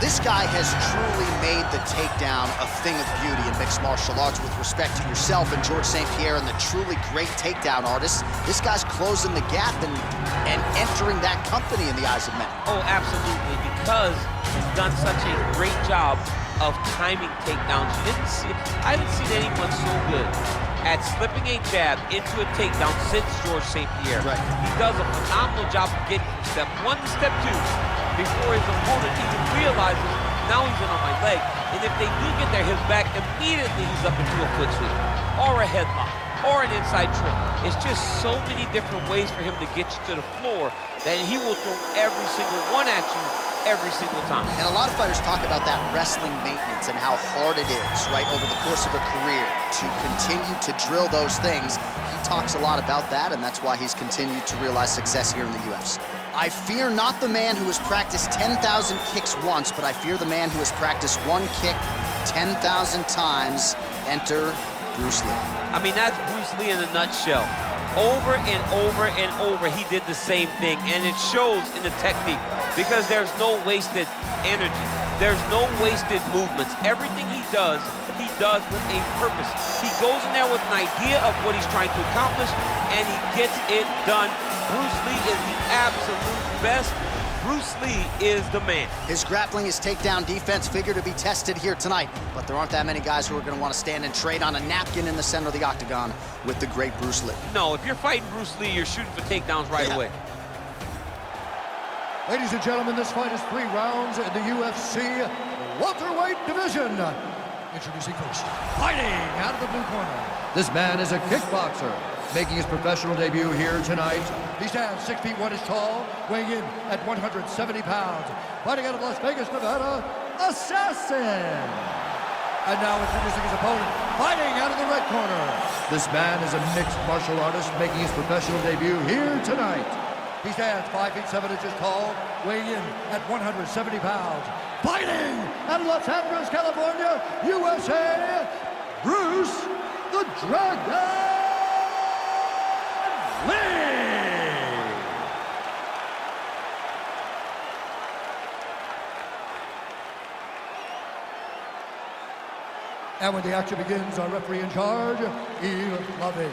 This guy has truly made the takedown a thing of beauty in mixed martial arts with respect to yourself and George St. Pierre and the truly great takedown artists. This guy's closing the gap and entering that company in the eyes of many. Oh, absolutely, because he's done such a great job of timing takedowns. I haven't seen anyone so good at slipping a jab into a takedown since George St. Pierre. Right. He does a phenomenal job of getting from step 1 to step 2 before his opponent even realizes now he's in on my leg. And if they do get their hips back, immediately he's up into a foot sweep or a headlock or an inside trip. It's just so many different ways for him to get you to the floor that he will throw every single one at you every single time. And a lot of fighters talk about that wrestling maintenance and how hard it is, right, over the course of a career to continue to drill those things. He talks a lot about that, and that's why he's continued to realize success here in the UFC. I fear not the man who has practiced 10,000 kicks once, but I fear the man who has practiced one kick 10,000 times. Enter Bruce Lee. I mean, that's Bruce Lee in a nutshell. Over and over and over, he did the same thing, and it shows in the technique because there's no wasted energy. There's no wasted movements. Everything he does with a purpose. He goes in there with an idea of what he's trying to accomplish, and he gets it done. Bruce Lee is the absolute best. Bruce Lee is the man. His grappling, his takedown defense figure to be tested here tonight, but there aren't that many guys who are going to want to stand and trade on a napkin in the center of the octagon with the great Bruce Lee. No, if you're fighting Bruce Lee, you're shooting for takedowns right away. Ladies and gentlemen, this fight is 3 rounds in the UFC welterweight division. Introducing first, fighting out of the blue corner. This man is a kickboxer, making his professional debut here tonight. He stands 6 feet 1 inches tall, weighing in at 170 pounds. Fighting out of Las Vegas, Nevada, Assassin. And now introducing his opponent, fighting out of the red corner. This man is a mixed martial artist, making his professional debut here tonight. He stands 5 feet 7 inches tall, weighing in at 170 pounds. Fighting out of Los Angeles, California, USA, Bruce the Dragon Lee. And when the action begins, our referee in charge, Yves Lavigne.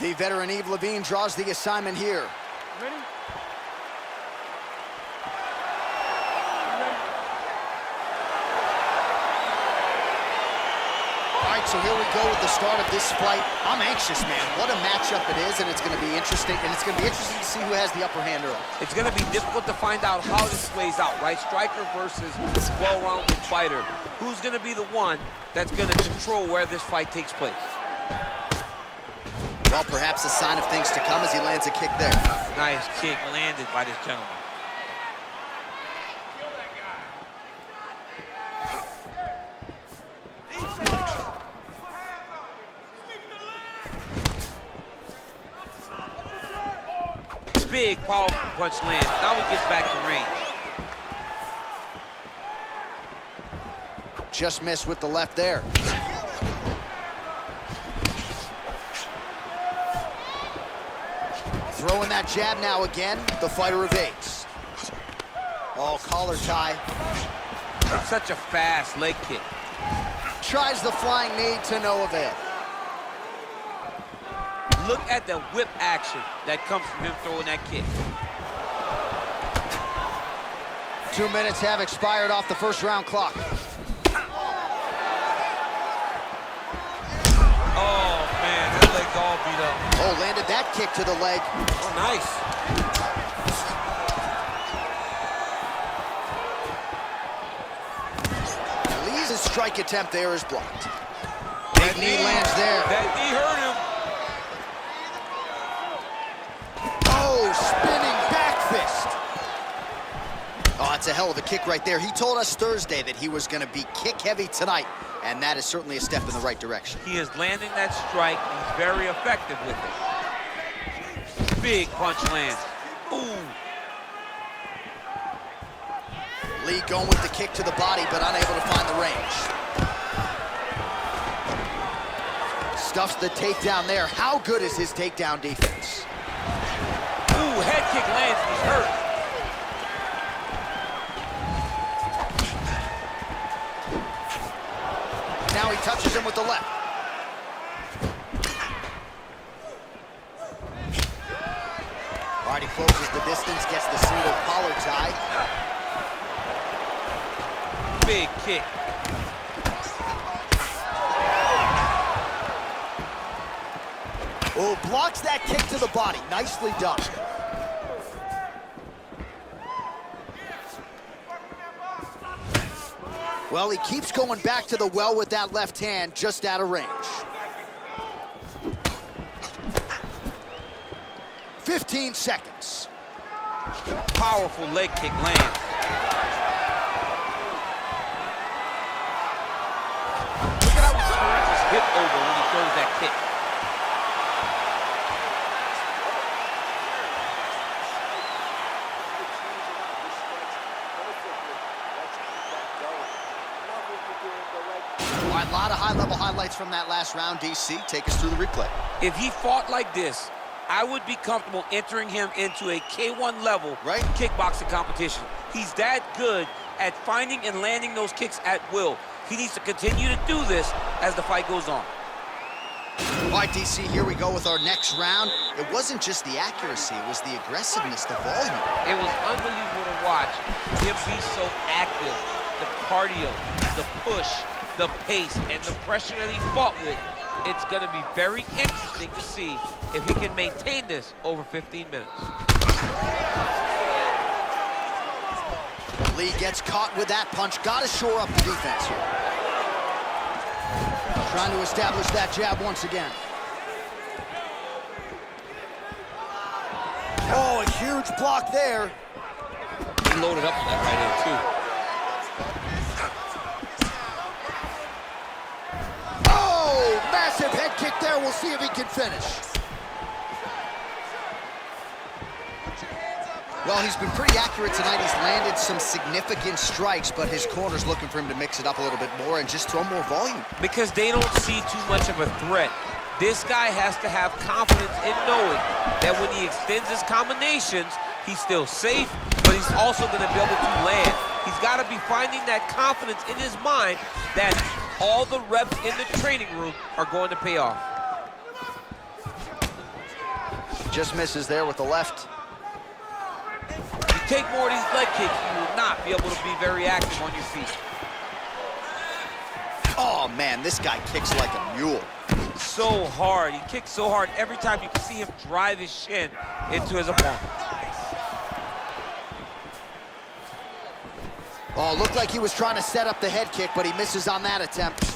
The veteran Yves Lavigne draws the assignment here. Ready? All right, so here we go with the start of this fight. I'm anxious, man. What a matchup it is, and it's going to be interesting. And it's going to be interesting to see who has the upper hand early. It's going to be difficult to find out how this plays out, right? Striker versus well-rounded fighter. Who's going to be the one that's going to control where this fight takes place? Well, perhaps a sign of things to come as he lands a kick there. Nice kick landed by this gentleman. Big, powerful punch lands. Now he gets back to range. Just missed with the left there. Throwing that jab now again. The fighter evades. Oh, collar tie. Such a fast leg kick. Tries the flying knee to no avail. Look at the whip action that comes from him throwing that kick. 2 minutes have expired off the first round clock. Oh, man, that leg's all beat up. Oh, landed that kick to the leg. Oh, nice. Lee's strike attempt there is blocked. Big knee lands there. That knee hurt him. Oh, spinning back fist. Oh, that's a hell of a kick right there. He told us Thursday that he was going to be kick heavy tonight, and that is certainly a step in the right direction. He is landing that strike. He's very effective with it. Big punch lands. Ooh. Lee going with the kick to the body, but unable to find the range. Stuffs the takedown there. How good is his takedown defense? Ooh, head kick lands, he's hurt. touches him with the left. All right, he closes the distance, gets the single collar tie. Big kick. Oh, blocks that kick to the body. Nicely done. Well, he keeps going back to the well with that left hand, just out of range. 15 seconds. Powerful leg kick lands. Look at how he turns his hip over when he throws that kick. All right, a lot of high-level highlights from that last round, DC. Take us through the replay. If he fought like this, I would be comfortable entering him into a K1 level kickboxing competition. He's that good at finding and landing those kicks at will. He needs to continue to do this as the fight goes on. All right, DC, here we go with our next round. It wasn't just the accuracy, it was the aggressiveness, the volume. It was unbelievable to watch him be so active. The cardio, the push, the pace, and the pressure that he fought with. It's going to be very interesting to see if he can maintain this over 15 minutes. Lee gets caught with that punch. Got to shore up the defense here. Trying to establish that jab once again. Oh, a huge block there. He loaded up on that right hand, too. Oh, massive head kick there. We'll see if he can finish. Well, he's been pretty accurate tonight. He's landed some significant strikes, but his corner's looking for him to mix it up a little bit more and just throw more volume. Because they don't see too much of a threat. This guy has to have confidence in knowing that when he extends his combinations, he's still safe, but he's also going to be able to land. He's got to be finding that confidence in his mind that all the reps in the training room are going to pay off. Just misses there with the left. Take more of these leg kicks, you will not be able to be very active on your feet. Oh, man, this guy kicks like a mule. So hard. He kicks so hard every time you can see him drive his shin into his opponent. Oh, looked like he was trying to set up the head kick, but he misses on that attempt.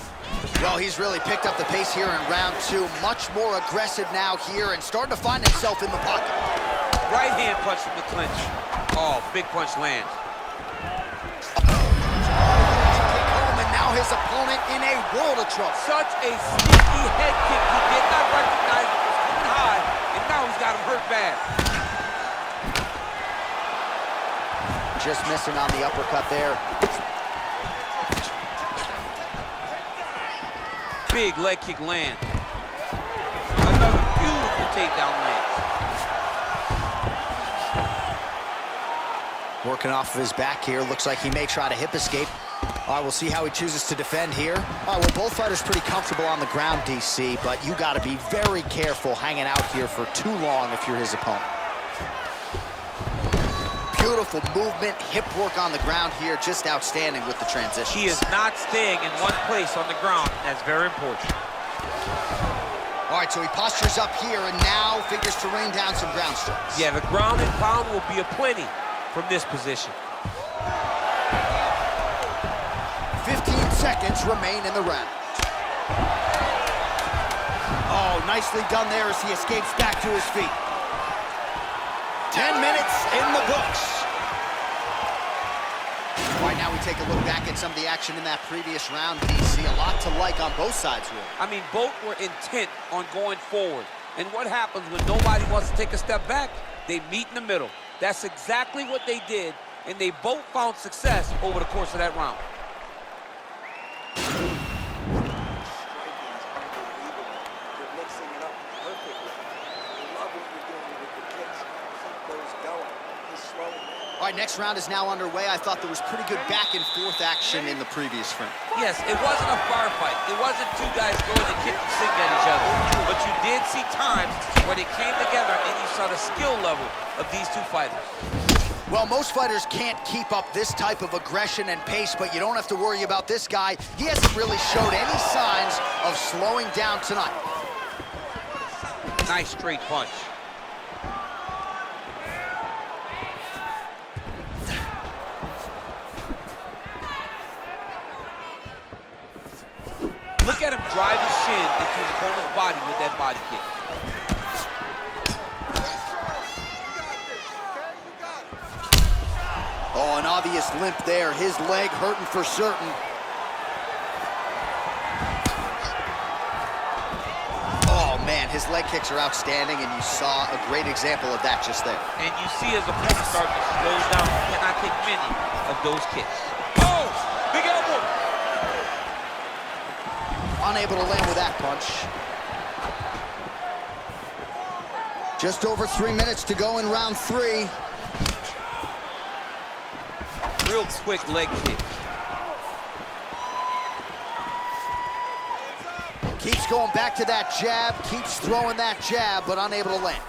Well, he's really picked up the pace here in round two. Much more aggressive now here and starting to find himself in the pocket. Right hand punch from the clinch. Oh, big punch lands. And now his opponent in a world of trouble. Such a sneaky head kick. He did not recognize it was coming high, and now he's got him hurt bad. Just missing on the uppercut there. Big leg kick land. Another beautiful takedown land. Working off of his back here. Looks like he may try to hip escape. All right, we'll see how he chooses to defend here. All right, well, both fighters pretty comfortable on the ground, DC, but you got to be very careful hanging out here for too long if you're his opponent. Beautiful movement, hip work on the ground here, just outstanding with the transitions. He is not staying in one place on the ground. That's very important. All right, so he postures up here and now figures to rain down some ground strikes. Yeah, the ground and pound will be aplenty from this position. 15 seconds remain in the round. Oh, nicely done there as he escapes back to his feet. 10 minutes in the books. All right, now we take a look back at some of the action in that previous round, DC. A lot to like on both sides, really. I mean, both were intent on going forward. And what happens when nobody wants to take a step back? They meet in the middle. That's exactly what they did, and they both found success over the course of that round. All All right, next round is now underway. I thought there was pretty good back and forth action in the previous frame. Yes, it wasn't a bar fight. It wasn't two guys going to kick and sing at each other. But you did see times where they came together and you saw the skill level of these two fighters. Well, most fighters can't keep up this type of aggression and pace, but you don't have to worry about this guy. He hasn't really showed any signs of slowing down tonight. Nice straight punch. Look at him drive his shin into his opponent's body with that body kick. Oh, an obvious limp there. His leg hurting for certain. Oh, man, his leg kicks are outstanding, and you saw a great example of that just there. And you see his opponent start to slow down. He cannot take many of those kicks. Oh, big elbow. Unable to land with that punch. Just over 3 minutes to go in round 3. Real quick leg kick. Keeps going back to that jab, keeps throwing that jab, but unable to land.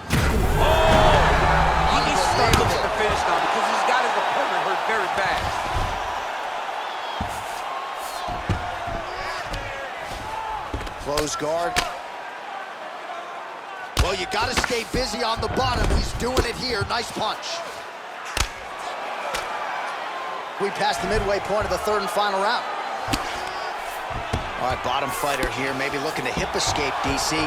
He needs to start looking to finish now because he's got his opponent hurt very bad. Close guard. Well, you got to stay busy on the bottom. He's doing it here. Nice punch. We passed the midway point of the third and final round. All right, bottom fighter here, maybe looking to hip escape, DC.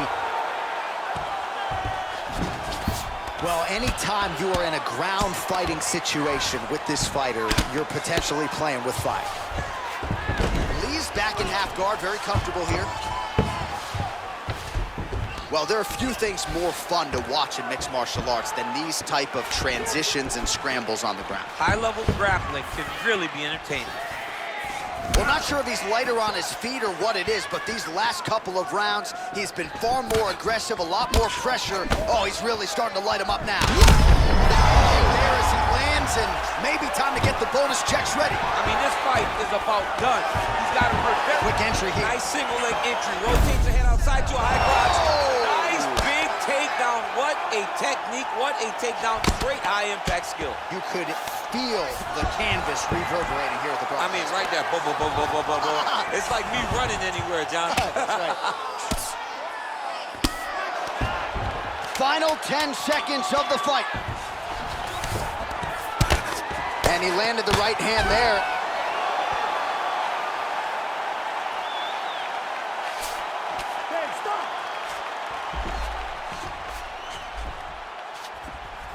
Well, anytime you are in a ground fighting situation with this fighter, you're potentially playing with fire. Lee's back in half guard, very comfortable here. Well, there are few things more fun to watch in mixed martial arts than these type of transitions and scrambles on the ground. High-level grappling can really be entertaining. Well, not sure if he's lighter on his feet or what it is, but these last couple of rounds, he's been far more aggressive, a lot more pressure. Oh, he's really starting to light him up now. There as he lands, and maybe time to get the bonus checks ready. I mean, this fight is about done. He's got him hurt very quick entry here. Nice single leg entry. Rotates the head outside to a high crotch. Nice big takedown. What a technique. What a takedown. Great high impact skill. You could feel the canvas reverberating here at the Bronx. I mean, right there. Boom, boom, boom, boom, boom, boom, boom. It's like me running anywhere, John. That's right. Final 10 seconds of the fight. And he landed the right hand there.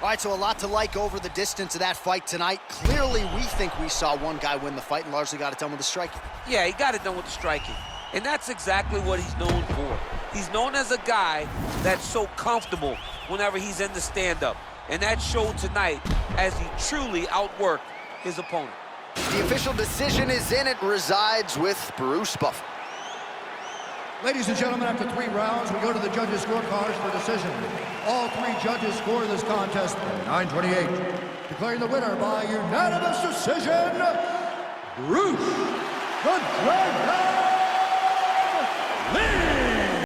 All right, so a lot to like over the distance of that fight tonight. Clearly, we think we saw one guy win the fight and largely got it done with the striking. Yeah, he got it done with the striking. And that's exactly what he's known for. He's known as a guy that's so comfortable whenever he's in the stand-up. And that showed tonight as he truly outworked his opponent. The official decision is in. It resides with Bruce Buffer. Ladies and gentlemen, after 3 rounds, we go to the judges' scorecards for decision. All 3 judges score this contest 9-28, declaring the winner by unanimous decision, Bruce the Dragon